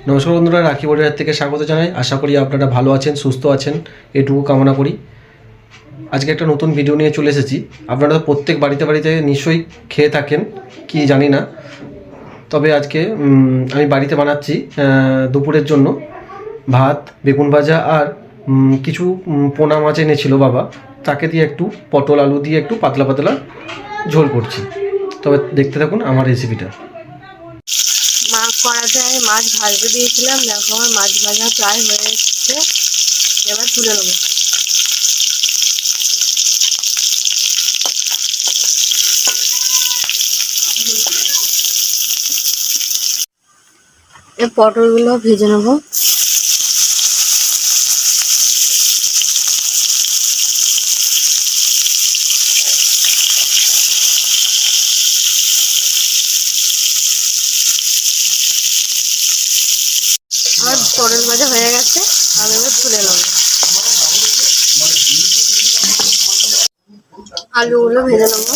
নমস্কার বন্ধুরা, রাখি পরিবার থেকে স্বাগত জানাই। আশা করি আপনারা ভালো আছেন, সুস্থ আছেন, এটুকু কামনা করি। আজকে একটা নতুন ভিডিও নিয়ে চলে এসেছি। আপনারা প্রত্যেক বাড়িতে বাড়িতে নিশ্চয়ই খেয়ে থাকেন, কি জানি না। তবে আজকে আমি বাড়িতে বানাচ্ছি দুপুরের জন্য ভাত, বেগুন ভাজা আর কিছু পোনা মাছ এনেছিল বাবা, তাকে দিয়ে একটু পটল আলু দিয়ে একটু পাতলা পাতলা ঝোল করছি। তবে দেখতে থাকুন আমার রেসিপিটা। মাছ কড়াতে আমি মাছ ভাজতে দিয়েছিলাম, দেখো আমার মাছ ভাজা প্রায় হয়ে এসছে। এবার তুলে নেবো। এই পটলগুলো ভেজে নেবো। আমার পটল ভাজা হয়ে গেছে, আমি এবার তুলে নেবো। আলুগুলো ভেজে নেবো।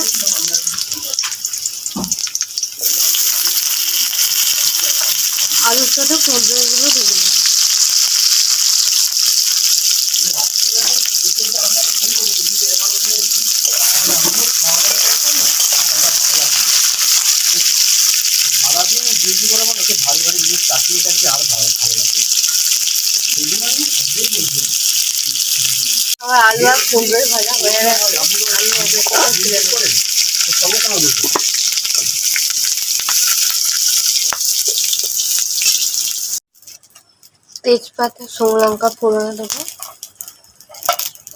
আলুর সাথে পটলগুলো ভেজে নেবো। আমার আলু আর কুমড়োর ভাজা হয়ে গেছে, তেজপাতা, শুকনো লঙ্কা ফোড়নে দেবো,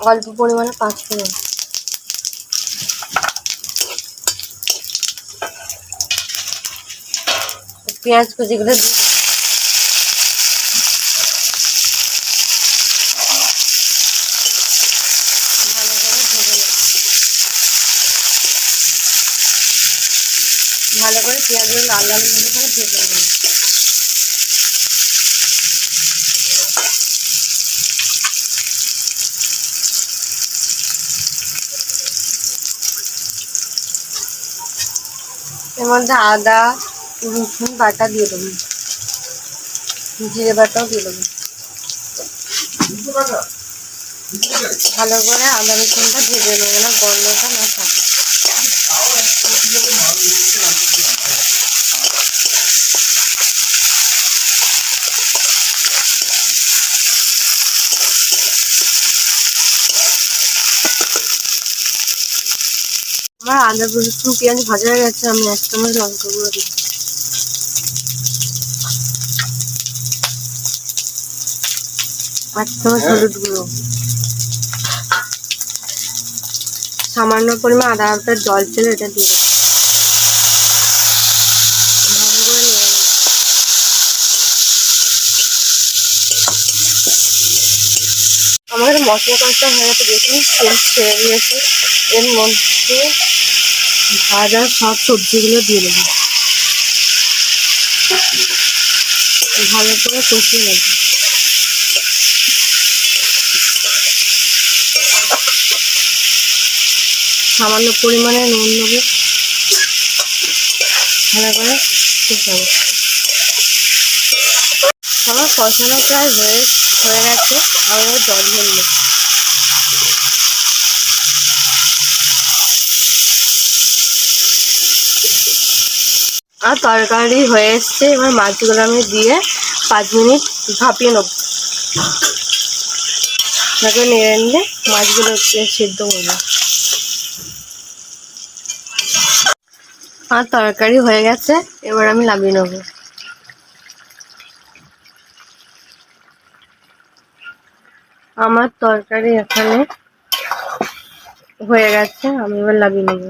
অল্প পরিমাণে পাঁচফোড়ন, পেঁয়াজ কুচিগুলো দিয়ে ভালো করে পেঁয়াজগুলো লাল লাল করে ভেজে নেবো। এর মধ্যে আদা রসুন বাটা দিয়ে দেবো, জিরে বাটাও দিয়ে দেবো। ভালো করে আদা রসুনটা ভেজে নেবো, না গন্ধটা না থাকে। আমার আদা রসুন পেঁয়াজ ভাজা হয়ে গেছে, আমি 1 চামচ লঙ্কা গুঁড়ো দিচ্ছি, 1 চামচ হলুদ গুঁড়ো, সামান্য পরিমাণ আদা বাটার জল ছিল, এটা দিয়ে দেবো। ভালো করে নিয়ে নেবো। আমাদের মশলা কষা হয়ে গেছে, দেখুন তেল ছেড়ে দিয়েছে। এর মধ্যে ভাজা সব সবজিগুলো দিয়ে দেবো, ভালো করে কষিয়ে নেব। সামান্য পরিমাণে নুন দেবো, ভালো করে কষাবো। আমার কষানো প্রায় হয়ে গেছে, আমি জল ঢেলে আর তরকারি হয়ে এসছে। এবার মাছগুলো আমি দিয়ে 5 মিনিট ভাপিয়ে নেব। তাকে নেড়ে নিলে মাছগুলো সেদ্ধ করবো। আর তরকারি হয়ে গেছে, এবার আমি নামিয়ে নেব। আমার তরকারি এখানে হয়ে গেছে, আমি এবার নামিয়ে নেব।